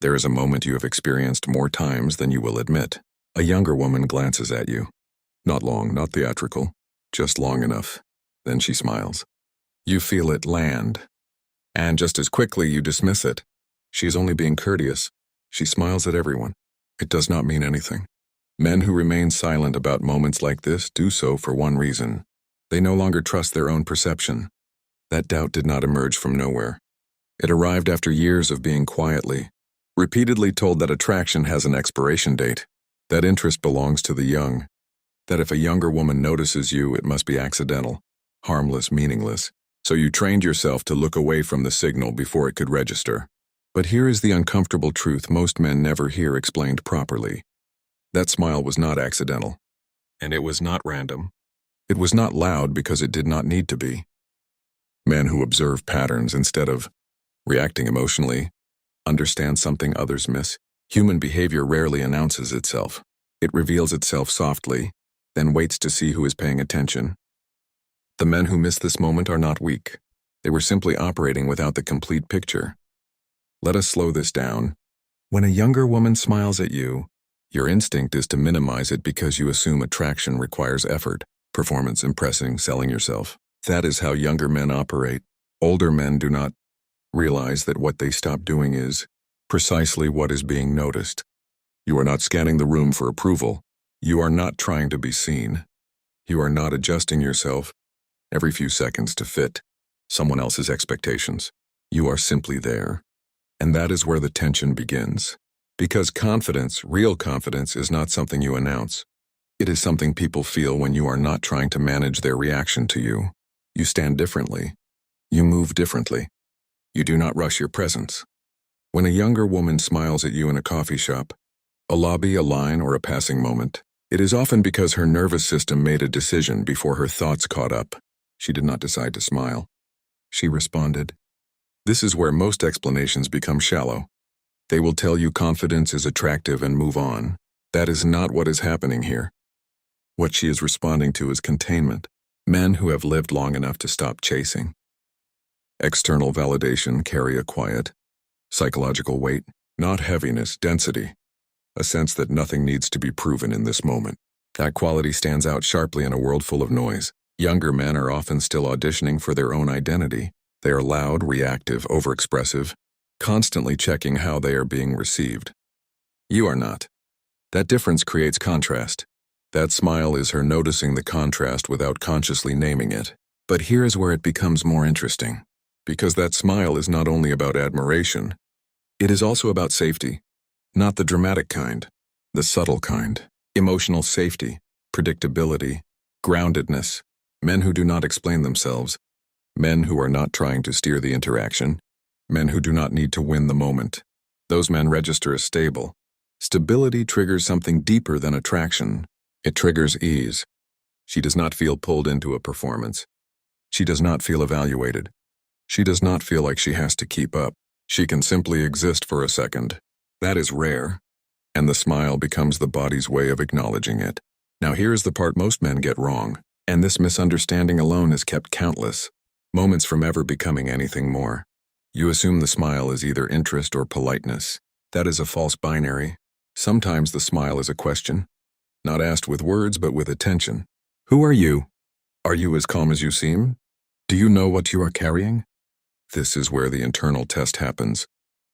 There is a moment you have experienced more times than you will admit. A younger woman glances at you. Not long, not theatrical, just long enough. Then she smiles. You feel it land. And just as quickly you dismiss it. She is only being courteous. She smiles at everyone. It does not mean anything. Men who remain silent about moments like this do so for one reason. They no longer trust their own perception. That doubt did not emerge from nowhere. It arrived after years of being repeatedly told that attraction has an expiration date, that interest belongs to the young, that if a younger woman notices you, it must be accidental, harmless, meaningless. So you trained yourself to look away from the signal before it could register. But here is the uncomfortable truth most men never hear explained properly. That smile was not accidental. And it was not random. It was not loud because it did not need to be. Men who observe patterns instead of reacting emotionally understand something others miss. Human behavior rarely announces itself. It reveals itself softly, then waits to see who is paying attention. The men who miss this moment are not weak. They were simply operating without the complete picture. Let us slow this down. When a younger woman smiles at you, your instinct is to minimize it because you assume attraction requires effort, performance, impressing, selling yourself. That is how younger men operate. Older men do not realize that what they stop doing is precisely what is being noticed. You are not scanning the room for approval. You are not trying to be seen. You are not adjusting yourself every few seconds to fit someone else's expectations. You are simply there. And that is where the tension begins. Because confidence, real confidence, is not something you announce. It is something people feel when you are not trying to manage their reaction to you. You stand differently. You move differently. You do not rush your presence. When a younger woman smiles at you in a coffee shop, a lobby, a line, or a passing moment, it is often because her nervous system made a decision before her thoughts caught up. She did not decide to smile. She responded. This is where most explanations become shallow. They will tell you confidence is attractive and move on. That is not what is happening here. What she is responding to is containment. Men who have lived long enough to stop chasing. External validation carry a quiet, psychological weight, not heaviness, density. A sense that nothing needs to be proven in this moment. That quality stands out sharply in a world full of noise. Younger men are often still auditioning for their own identity. They are loud, reactive, overexpressive, constantly checking how they are being received. You are not. That difference creates contrast. That smile is her noticing the contrast without consciously naming it. But here is where it becomes more interesting. Because that smile is not only about admiration, it is also about safety. Not the dramatic kind, the subtle kind. Emotional safety, predictability, groundedness. Men who do not explain themselves. Men who are not trying to steer the interaction. Men who do not need to win the moment. Those men register as stable. Stability triggers something deeper than attraction. It triggers ease. She does not feel pulled into a performance. She does not feel evaluated. She does not feel like she has to keep up. She can simply exist for a second. That is rare, and the smile becomes the body's way of acknowledging it. Now here is the part most men get wrong, and this misunderstanding alone has kept countless moments from ever becoming anything more. You assume the smile is either interest or politeness. That is a false binary. Sometimes the smile is a question, not asked with words but with attention. Who are you? Are you as calm as you seem? Do you know what you are carrying? This is where the internal test happens,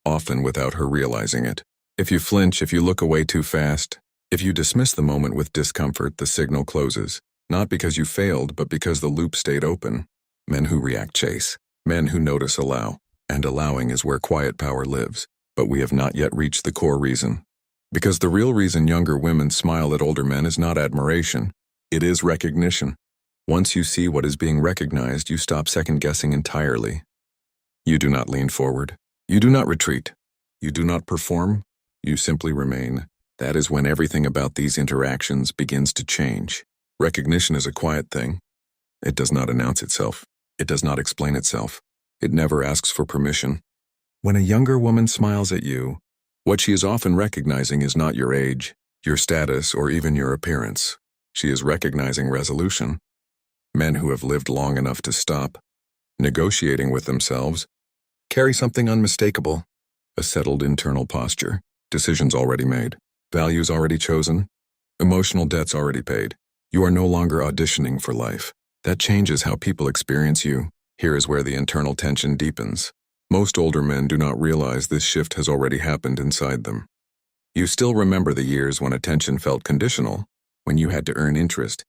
often without her realizing it. If you flinch, if you look away too fast, if you dismiss the moment with discomfort, the signal closes. Not because you failed, but because the loop stayed open. Men who react chase. Men who notice allow. And allowing is where quiet power lives. But we have not yet reached the core reason. Because the real reason younger women smile at older men is not admiration. It is recognition. Once you see what is being recognized, you stop second-guessing entirely. You do not lean forward. You do not retreat. You do not perform. You simply remain. That is when everything about these interactions begins to change. Recognition is a quiet thing. It does not announce itself. It does not explain itself. It never asks for permission. When a younger woman smiles at you, what she is often recognizing is not your age, your status, or even your appearance. She is recognizing resolution. Men who have lived long enough to stop, negotiating with themselves, carry something unmistakable, a settled internal posture, decisions already made, values already chosen, emotional debts already paid. You are no longer auditioning for life. That changes how people experience you. Here is where the internal tension deepens. Most older men do not realize this shift has already happened inside them. You still remember the years when attention felt conditional, when you had to earn interest,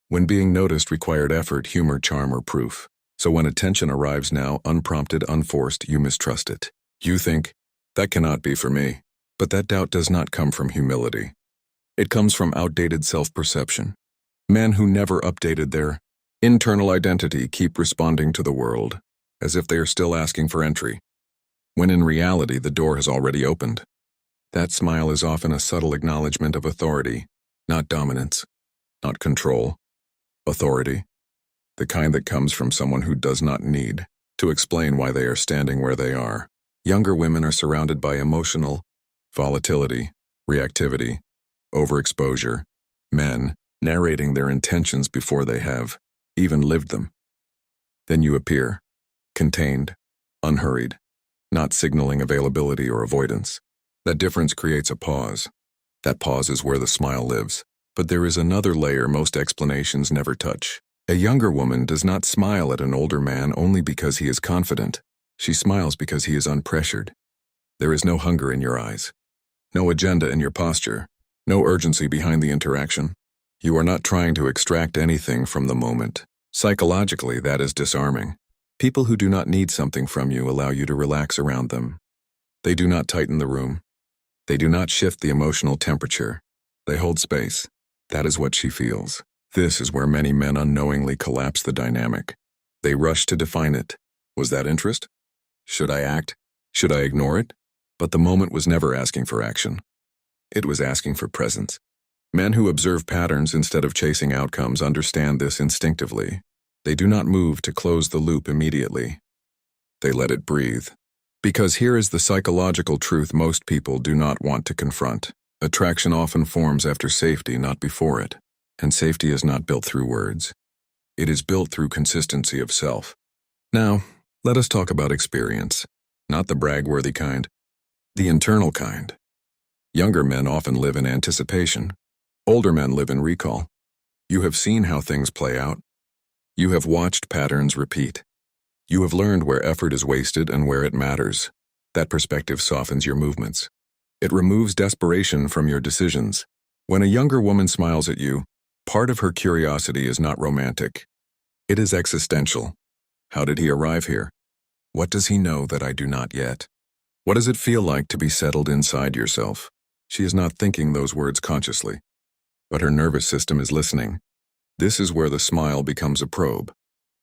when being noticed required effort, humor, charm, or proof. So when attention arrives now, unprompted, unforced, you mistrust it. You think, that cannot be for me. But that doubt does not come from humility. It comes from outdated self-perception. Men who never updated their internal identity keep responding to the world, as if they are still asking for entry, when in reality the door has already opened. That smile is often a subtle acknowledgement of authority, not dominance, not control. Authority, the kind that comes from someone who does not need to explain why they are standing where they are. Younger women are surrounded by emotional volatility, reactivity, overexposure, men narrating their intentions before they have even lived them. Then you appear, contained, unhurried, not signaling availability or avoidance. That difference creates a pause. That pause is where the smile lives. But there is another layer most explanations never touch. A younger woman does not smile at an older man only because he is confident. She smiles because he is unpressured. There is no hunger in your eyes, no agenda in your posture, no urgency behind the interaction. You are not trying to extract anything from the moment. Psychologically, that is disarming. People who do not need something from you allow you to relax around them. They do not tighten the room. They do not shift the emotional temperature. They hold space. That is what she feels. This is where many men unknowingly collapse the dynamic. They rush to define it. Was that interest? Should I act? Should I ignore it? But the moment was never asking for action. It was asking for presence. Men who observe patterns instead of chasing outcomes understand this instinctively. They do not move to close the loop immediately. They let it breathe. Because here is the psychological truth most people do not want to confront. Attraction often forms after safety, not before it. And safety is not built through words. It is built through consistency of self. Now, let us talk about experience. Not the brag-worthy kind. The internal kind. Younger men often live in anticipation. Older men live in recall. You have seen how things play out. You have watched patterns repeat. You have learned where effort is wasted and where it matters. That perspective softens your movements. It removes desperation from your decisions. When a younger woman smiles at you, part of her curiosity is not romantic. It is existential. How did he arrive here? What does he know that I do not yet? What does it feel like to be settled inside yourself? She is not thinking those words consciously, but her nervous system is listening. This is where the smile becomes a probe.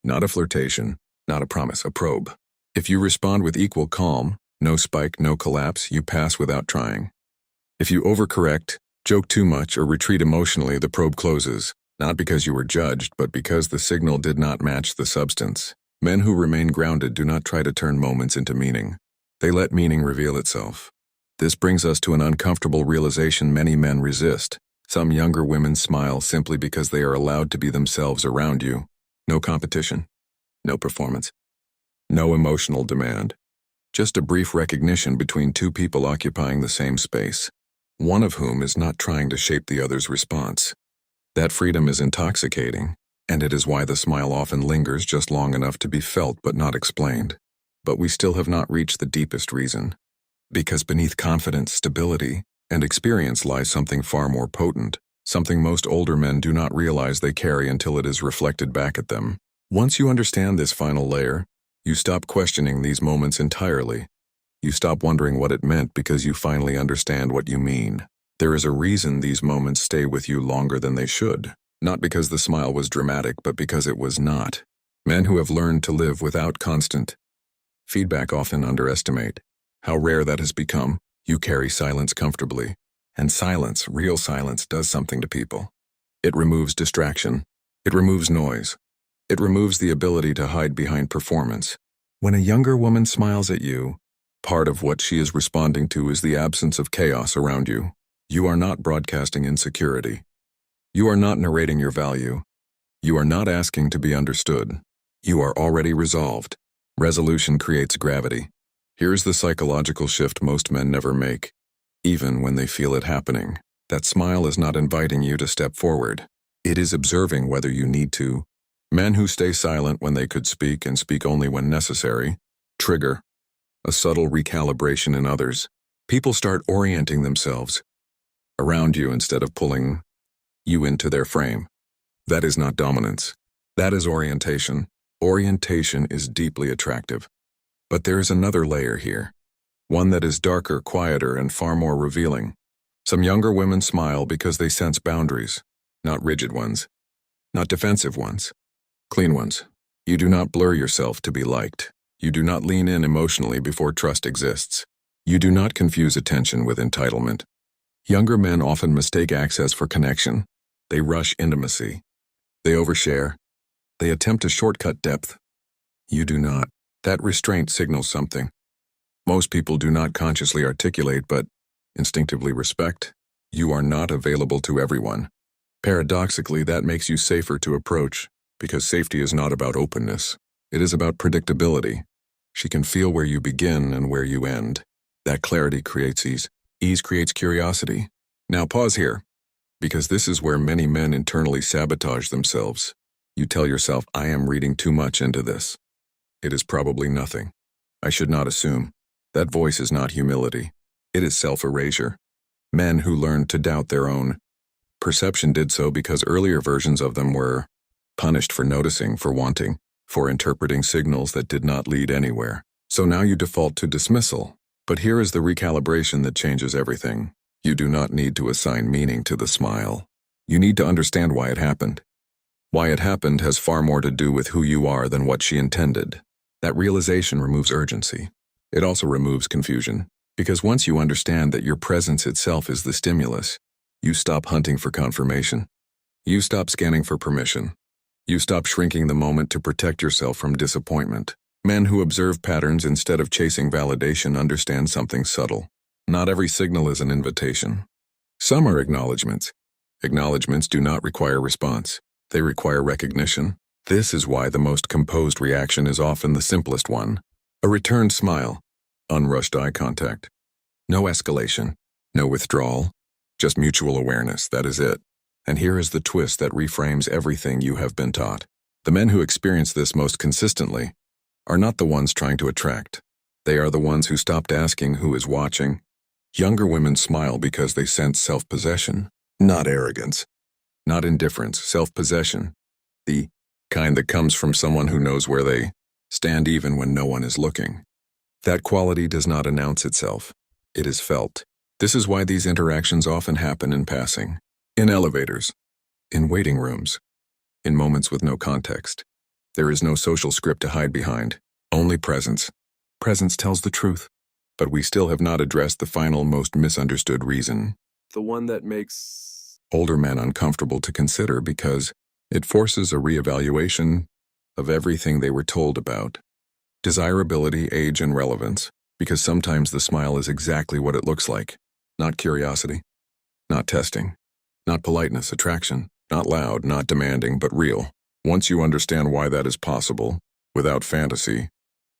Not a flirtation, not a promise, a probe. If you respond with equal calm, no spike, no collapse, you pass without trying. If you overcorrect, joke too much, or retreat emotionally, the probe closes, not because you were judged, but because the signal did not match the substance. Men who remain grounded do not try to turn moments into meaning. They let meaning reveal itself. This brings us to an uncomfortable realization many men resist. Some younger women smile simply because they are allowed to be themselves around you. No competition, no performance, no emotional demand. Just a brief recognition between two people occupying the same space, one of whom is not trying to shape the other's response. That freedom is intoxicating, and it is why the smile often lingers just long enough to be felt but not explained. But we still have not reached the deepest reason. Because beneath confidence, stability, and experience lies something far more potent, something most older men do not realize they carry until it is reflected back at them. Once you understand this final layer, you stop questioning these moments entirely. You stop wondering what it meant because you finally understand what you mean. There is a reason these moments stay with you longer than they should. Not because the smile was dramatic, but because it was not. Men who have learned to live without constant feedback often underestimate how rare that has become. You carry silence comfortably. And silence, real silence, does something to people. It removes distraction. It removes noise. It removes the ability to hide behind performance. When a younger woman smiles at you, part of what she is responding to is the absence of chaos around you. You are not broadcasting insecurity. You are not narrating your value. You are not asking to be understood. You are already resolved. Resolution creates gravity. Here's the psychological shift most men never make, even when they feel it happening. That smile is not inviting you to step forward. It is observing whether you need to. Men who stay silent when they could speak and speak only when necessary trigger a subtle recalibration in others. People start orienting themselves around you instead of pulling you into their frame. That is not dominance. That is orientation. Orientation is deeply attractive. But there is another layer here, one that is darker, quieter, and far more revealing. Some younger women smile because they sense boundaries, not rigid ones, not defensive ones, clean ones. You do not blur yourself to be liked. You do not lean in emotionally before trust exists. You do not confuse attention with entitlement. Younger men often mistake access for connection. They rush intimacy. They overshare. They attempt to shortcut depth. You do not. That restraint signals something. Most people do not consciously articulate but instinctively respect. You are not available to everyone. Paradoxically, that makes you safer to approach, because safety is not about openness. It is about predictability. She can feel where you begin and where you end. That clarity creates ease. Ease creates curiosity. Now pause here, because this is where many men internally sabotage themselves. You tell yourself, I am reading too much into this. It is probably nothing. I should not assume. That voice is not humility. It is self-erasure. Men who learned to doubt their own perception did so because earlier versions of them were punished for noticing, for wanting, for interpreting signals that did not lead anywhere. So now you default to dismissal. But here is the recalibration that changes everything. You do not need to assign meaning to the smile. You need to understand why it happened. Why it happened has far more to do with who you are than what she intended. That realization removes urgency. It also removes confusion. Because once you understand that your presence itself is the stimulus, you stop hunting for confirmation. You stop scanning for permission. You stop shrinking the moment to protect yourself from disappointment. Men who observe patterns instead of chasing validation understand something subtle. Not every signal is an invitation. Some are acknowledgments. Acknowledgments do not require response. They require recognition. This is why the most composed reaction is often the simplest one. A returned smile. Unrushed eye contact. No escalation. No withdrawal. Just mutual awareness, that is it. And here is the twist that reframes everything you have been taught. The men who experience this most consistently are not the ones trying to attract. They are the ones who stopped asking who is watching. Younger women smile because they sense self-possession, not arrogance, not indifference, self-possession. The kind that comes from someone who knows where they stand even when no one is looking. That quality does not announce itself. It is felt. This is why these interactions often happen in passing. In elevators, in waiting rooms, in moments with no context. There is no social script to hide behind, only presence. Presence tells the truth, but we still have not addressed the final, most misunderstood reason. The one that makes older men uncomfortable to consider because it forces a reevaluation of everything they were told about. Desirability, age, and relevance, because sometimes the smile is exactly what it looks like. Not curiosity, not testing. Not politeness, attraction, not loud, not demanding, but real. Once you understand why that is possible, without fantasy,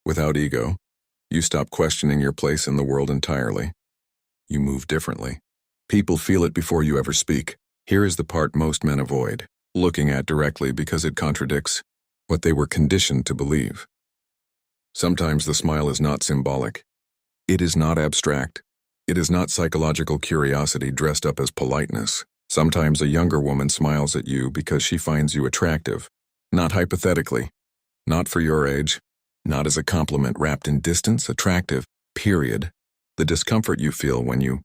without ego, you stop questioning your place in the world entirely. You move differently. People feel it before you ever speak. Here is the part most men avoid, looking at directly because it contradicts what they were conditioned to believe. Sometimes the smile is not symbolic. It is not abstract. It is not psychological curiosity dressed up as politeness. Sometimes a younger woman smiles at you because she finds you attractive, not hypothetically, not for your age, not as a compliment wrapped in distance, attractive, period. The discomfort you feel when you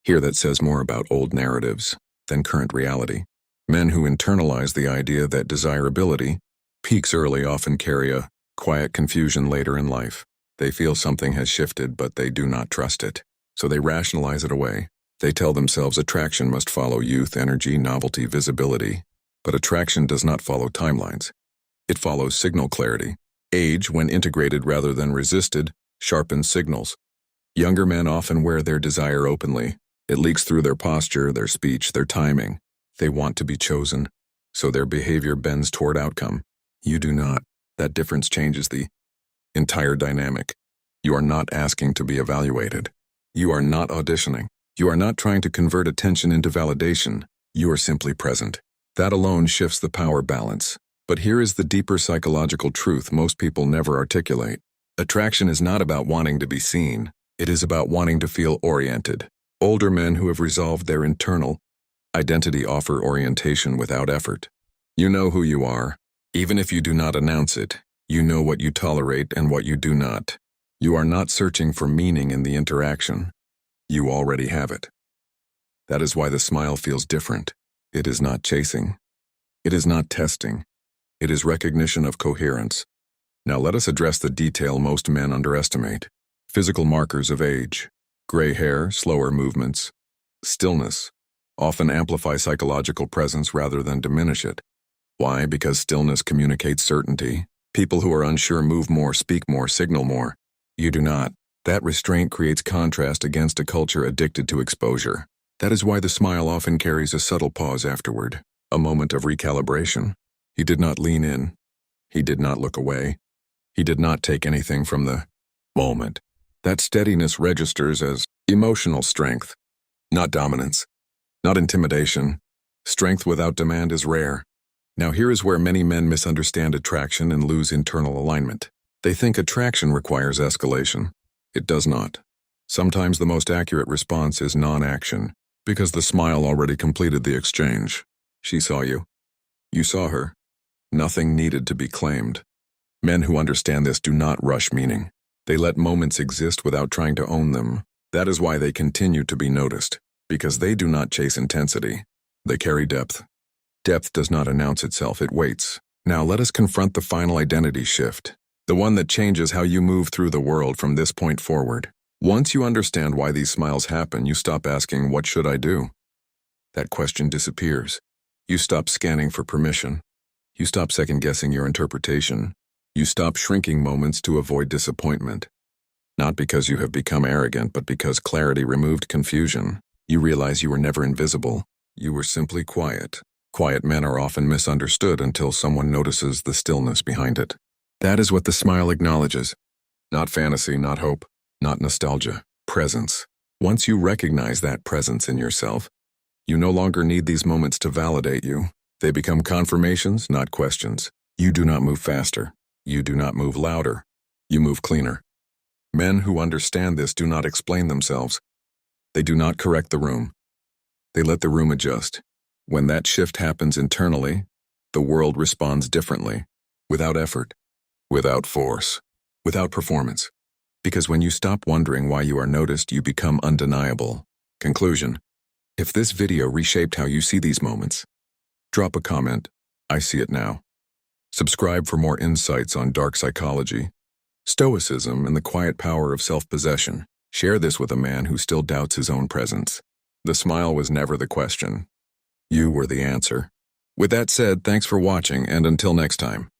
hear that says more about old narratives than current reality. Men who internalize the idea that desirability peaks early often carry a quiet confusion later in life. They feel something has shifted, but they do not trust it, so they rationalize it away. They tell themselves attraction must follow youth, energy, novelty, visibility. But attraction does not follow timelines. It follows signal clarity. Age, when integrated rather than resisted, sharpens signals. Younger men often wear their desire openly. It leaks through their posture, their speech, their timing. They want to be chosen, so their behavior bends toward outcome. You do not. That difference changes the entire dynamic. You are not asking to be evaluated. You are not auditioning. You are not trying to convert attention into validation. You are simply present. That alone shifts the power balance. But here is the deeper psychological truth most people never articulate. Attraction is not about wanting to be seen. It is about wanting to feel oriented. Older men who have resolved their internal identity offer orientation without effort. You know who you are. Even if you do not announce it, you know what you tolerate and what you do not. You are not searching for meaning in the interaction. You already have it. That is why the smile feels different. It is not chasing. It is not testing. It is recognition of coherence. Now let us address the detail most men underestimate. Physical markers of age. Gray hair, slower movements. Stillness often amplify psychological presence rather than diminish it. Why? Because stillness communicates certainty. People who are unsure move more, speak more, signal more. You do not. That restraint creates contrast against a culture addicted to exposure. That is why the smile often carries a subtle pause afterward, a moment of recalibration. He did not lean in. He did not look away. He did not take anything from the moment. That steadiness registers as emotional strength, not dominance, not intimidation. Strength without demand is rare. Now here is where many men misunderstand attraction and lose internal alignment. They think attraction requires escalation. It does not. Sometimes the most accurate response is non-action, because the smile already completed the exchange. She saw you. You saw her. Nothing needed to be claimed. Men who understand this do not rush meaning. They let moments exist without trying to own them. That is why they continue to be noticed, because they do not chase intensity. They carry depth. Depth does not announce itself, it waits. Now let us confront the final identity shift, the one that changes how you move through the world from this point forward. Once you understand why these smiles happen, you stop asking, "What should I do?" That question disappears. You stop scanning for permission. You stop second-guessing your interpretation. You stop shrinking moments to avoid disappointment. Not because you have become arrogant, but because clarity removed confusion. You realize you were never invisible. You were simply quiet. Quiet men are often misunderstood until someone notices the stillness behind it. That is what the smile acknowledges. Not fantasy, not hope, not nostalgia. Presence. Once you recognize that presence in yourself, you no longer need these moments to validate you. They become confirmations, not questions. You do not move faster. You do not move louder. You move cleaner. Men who understand this do not explain themselves. They do not correct the room. They let the room adjust. When that shift happens internally, the world responds differently, without effort, without force, without performance. Because when you stop wondering why you are noticed, you become undeniable. Conclusion. If this video reshaped how you see these moments, drop a comment. I see it now. Subscribe for more insights on dark psychology, stoicism, and the quiet power of self-possession. Share this with a man who still doubts his own presence. The smile was never the question. You were the answer. With that said, thanks for watching, and until next time.